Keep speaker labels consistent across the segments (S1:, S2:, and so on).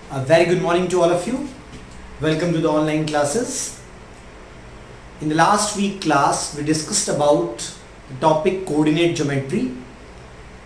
S1: A very good morning to all of you. Welcome to the online classes. In the last week class, we discussed about the topic coordinate geometry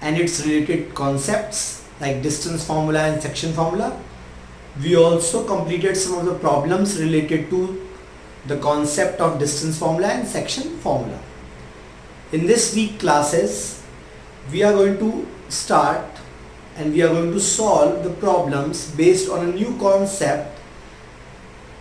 S1: and its related concepts like distance formula and section formula. We also completed some of the problems related to the concept of distance formula and section formula. In this week classes, we are going to start and we are going to solve the problems based on a new concept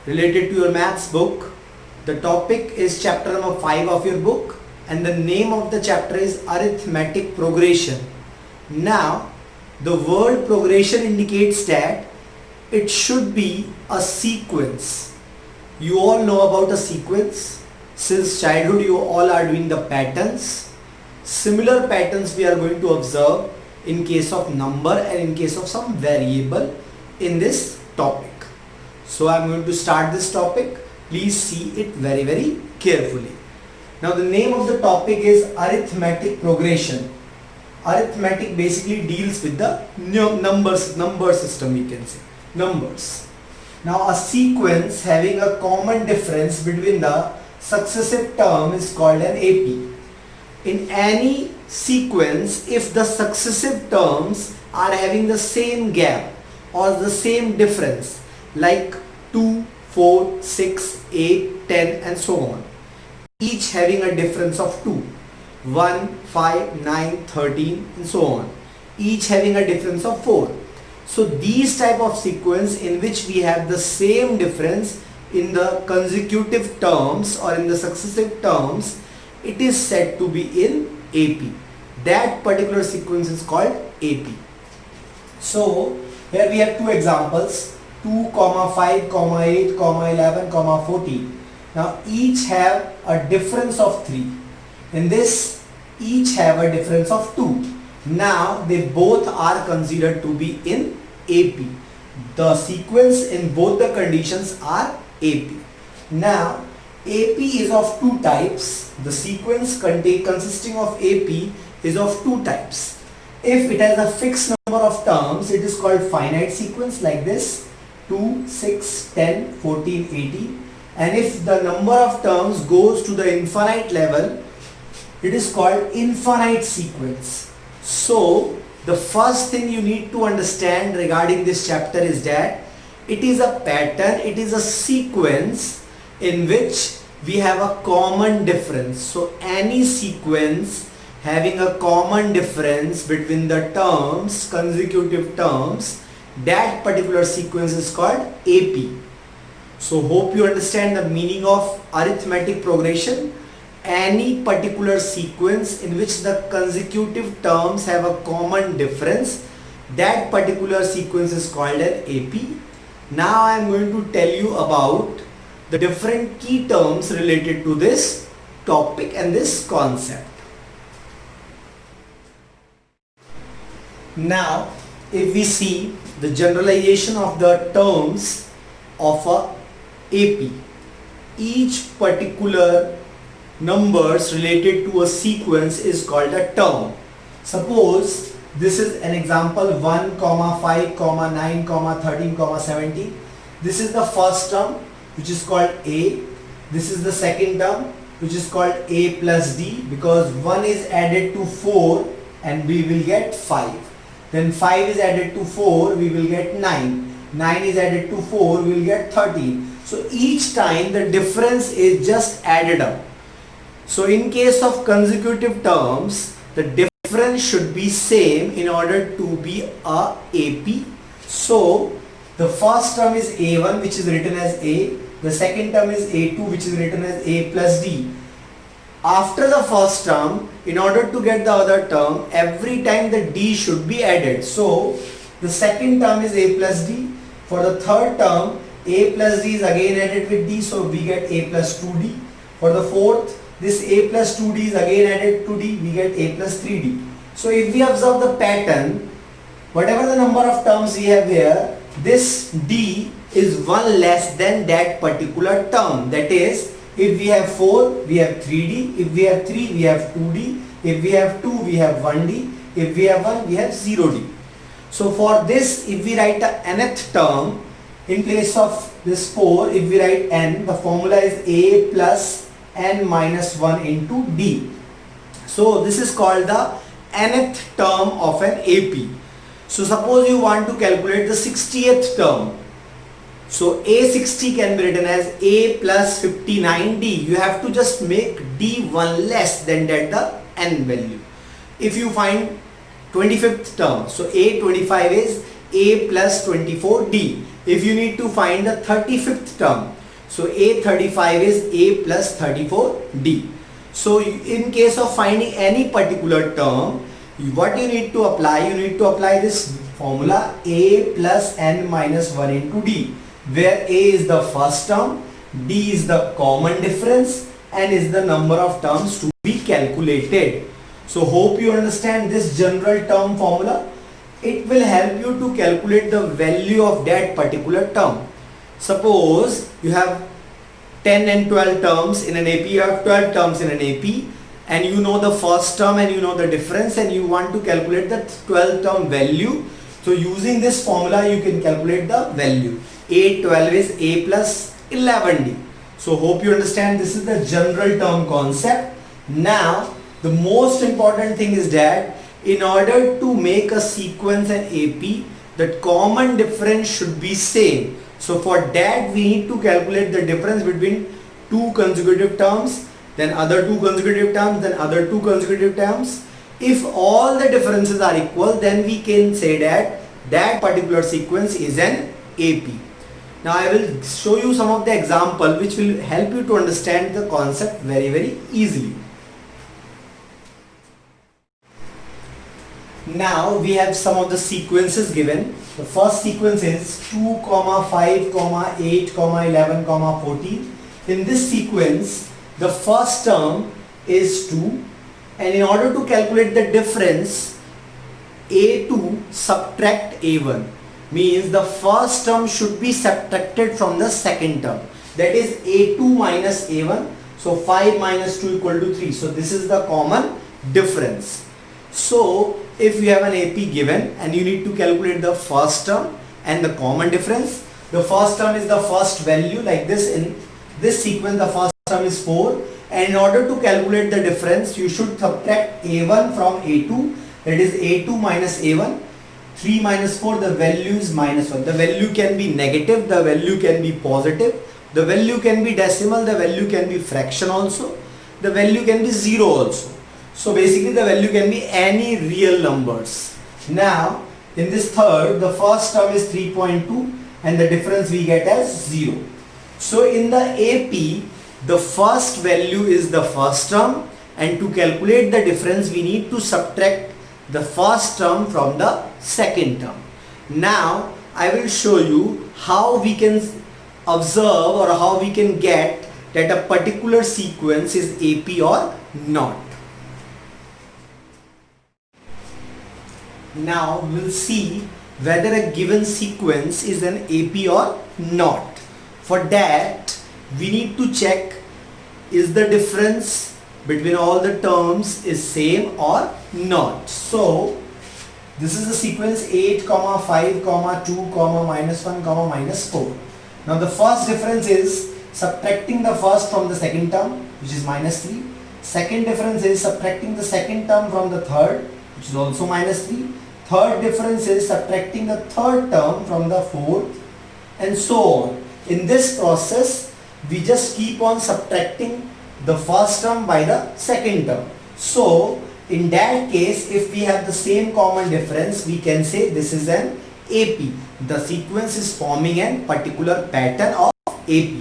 S1: related to your maths book. The topic is chapter number 5 of your book and the name of the chapter is arithmetic progression. Now the word progression indicates that it should be a sequence. You all know about a sequence. Since childhood you all are doing the patterns. Similar patterns we are going to observe in case of number and in case of some variable in this topic. So I am going to start this topic. Please see it very carefully. Now the name of the topic is arithmetic progression. Arithmetic basically deals with the number system, we can say numbers. Now a sequence having a common difference between the successive term is called an AP. In any sequence, if the successive terms are having the same gap or the same difference like 2, 4, 6, 8, 10 and so on, each having a difference of 2, 1, 5, 9, 13 and so on, each having a difference of 4. So these type of sequence in which we have the same difference in the consecutive terms or in the successive terms, it is said to be in AP. That particular sequence is called AP. So here we have two examples, 2, 5, 8, 11, 14. Now each have a difference of 3. In this each have a difference of 2. Now they both are considered to be in AP. The sequence in both the conditions are AP. Now AP is of two types. The sequence consisting of AP is of two types. If it has a fixed number of terms, it is called finite sequence like this, 2, 6, 10, 14, 18. And if the number of terms goes to the infinite level, it is called infinite sequence. So the first thing you need to understand regarding this chapter is that it is a pattern, it is a sequence in which we have a common difference. So any sequence having a common difference between the terms, consecutive terms, that particular sequence is called AP. So hope you understand the meaning of arithmetic progression. Any particular sequence in which the consecutive terms have a common difference, that particular sequence is called an AP. Now I am going to tell you about the different key terms related to this topic and this concept. Now if we see the generalization of the terms of a AP, each particular numbers related to a sequence is called a term. Suppose this is an example 1, 5, 9, 13, 17. This is the first term which is called A. This is the second term which is called A plus D, because 1 is added to 4 and we will get 5. Then 5 is added to 4, we will get 9. 9 is added to 4, we will get 13. So each time the difference is just added up. So in case of consecutive terms, the difference should be same in order to be a AP. So the first term is A1 which is written as A. The second term is A2 which is written as A plus D. After the first term, in order to get the other term, every time the D should be added. So the second term is A plus D. For the third term, A plus D is again added with D, so we get A plus 2D. For the fourth, this A plus 2D is again added to D, we get A plus 3D. So if we observe the pattern, whatever the number of terms we have here, this D is 1 less than that particular term. That is, if we have 4, we have 3D. If we have 3, we have 2D. If we have 2, we have 1D. If we have 1, we have 0D. So for this, if we write the nth term, in place of this 4, if we write n, the formula is a plus n minus 1 into d. So this is called the nth term of an AP. So suppose you want to calculate the 60th term. So A60 can be written as A plus 59D. You have to just make D one less than that the N value. If you find 25th term, so A25 is A plus 24D. If you need to find the 35th term, so A35 is A plus 34D. So in case of finding any particular term, what you need to apply? You need to apply this formula A plus N minus 1 into D, where A is the first term, D is the common difference, N is the number of terms to be calculated. So hope you understand this general term formula. It will help you to calculate the value of that particular term. Suppose you have 10 and 12 terms in an AP, you have 12 terms in an AP, and you know the first term and you know the difference, and you want to calculate the 12th term value. So using this formula you can calculate the value. A12 is A plus 11D. So hope you understand this is the general term concept. Now the most important thing is that in order to make a sequence in AP, the common difference should be same. So for that we need to calculate the difference between two consecutive terms, then other two consecutive terms, then other two consecutive terms. If all the differences are equal, then we can say that that particular sequence is an AP. Now I will show you some of the example which will help you to understand the concept very easily. Now we have some of the sequences given. The first sequence is 2, 5, 8, 11, 14. In this sequence, the first term is 2, and in order to calculate the difference, A2 subtract A1, means the first term should be subtracted from the second term. That is A2 minus A1. So 5 minus 2 equal to 3. So this is the common difference. So if you have an AP given and you need to calculate the first term and the common difference, the first term is the first value, like this. In this sequence the first term is 4, and in order to calculate the difference you should subtract A1 from A2, that is A2 minus A1. 3 minus 4, the value is minus 1. The value can be negative, the value can be positive, the value can be decimal, the value can be fraction also, the value can be 0 also. So basically the value can be any real numbers. Now in this third, the first term is 3.2 and the difference we get as 0. So in the AP, the first value is the first term, and to calculate the difference we need to subtract the first term from the second term. Now I will show you how we can observe or how we can get that a particular sequence is AP or not. Now we'll see whether a given sequence is an AP or not. For that we need to check, is the difference between all the terms is same or not. So this is the sequence 8, 5, 2, minus 1, minus 4. Now the first difference is subtracting the first from the second term, which is minus 3. Second difference is subtracting the second term from the third, which is also minus 3. Third difference is subtracting the third term from the fourth, and so on. In this process we just keep on subtracting the first term by the second term. So in that case, if we have the same common difference, we can say this is an AP. The sequence is forming a particular pattern of AP.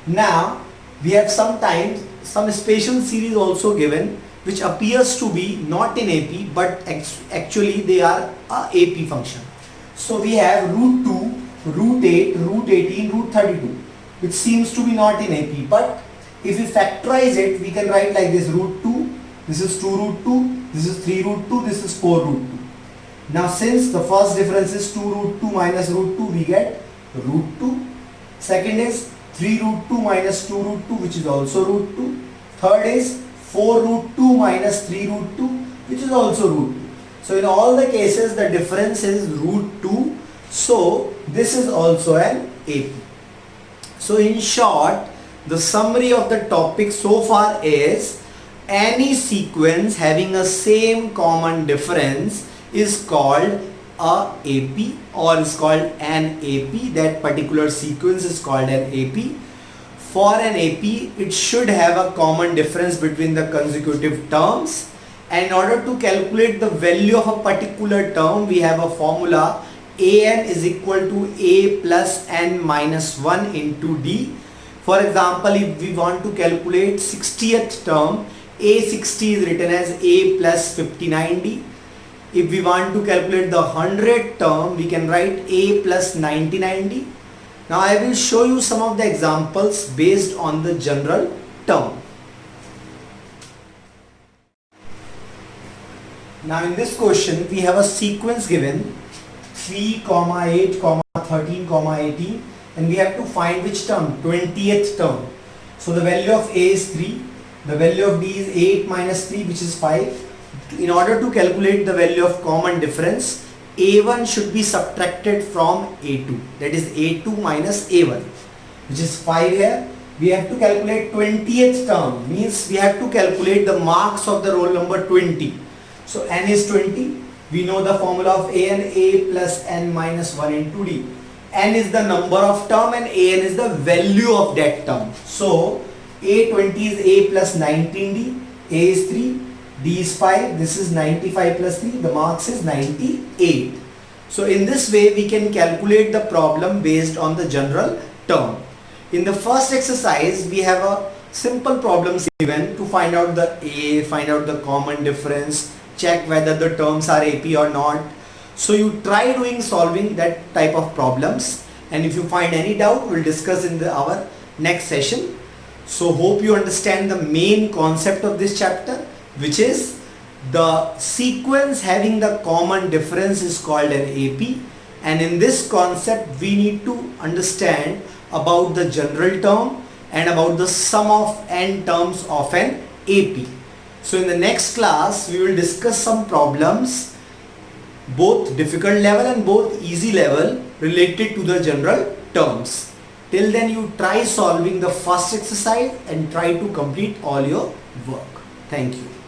S1: Now we have sometimes some special series also given which appears to be not in AP, but actually they are a AP function. So we have root 2, root 8, root 18, root 32, which seems to be not in AP, but if we factorize it, we can write like this: root 2, this is 2 root 2, this is 3 root 2, this is 4 root 2. Now since the first difference is 2 root 2 minus root 2, we get root 2. Second is 3 root 2 minus 2 root 2, which is also root 2. Third is 4 root 2 minus 3 root 2, which is also root 2. So in all the cases the difference is root 2. So this is also an AP. So in short, the summary of the topic so far is any sequence having a same common difference is called a AP or is called an AP. That particular sequence is called an AP. For an AP, it should have a common difference between the consecutive terms. And in order to calculate the value of a particular term, we have a formula an is equal to a plus n minus 1 into d. For example, if we want to calculate 60th term, a60 is written as a plus 59d. If we want to calculate the 100th term, we can write a plus 99d. Now I will show you some of the examples based on the general term. Now in this question we have a sequence given 3, 8, 13, 18, and we have to find which term, 20th term. So the value of a is 3, the value of d is 8 minus 3, which is 5. In order to calculate the value of common difference, a1 should be subtracted from a2, that is a2 minus a1, which is 5 here. We have to calculate 20th term, means we have to calculate the marks of the roll number 20. So n is 20. We know the formula of an, a plus n minus 1 into d. N is the number of term and an is the value of that term. So a20 is a plus 19d, a is 3, d is 5, this is 95 plus 3, the marks is 98. So in this way we can calculate the problem based on the general term. In the first exercise we have a simple problem given to find out the a, find out the common difference, check whether the terms are AP or not. So you try doing solving that type of problems, and if you find any doubt we'll discuss in our next session. So hope you understand the main concept of this chapter, which is the sequence having the common difference is called an AP, and in this concept we need to understand about the general term and about the sum of n terms of an AP. So in the next class we will discuss some problems, both difficult level and both easy level, related to the general terms. Till then you try solving the first exercise and try to complete all your work. Thank you.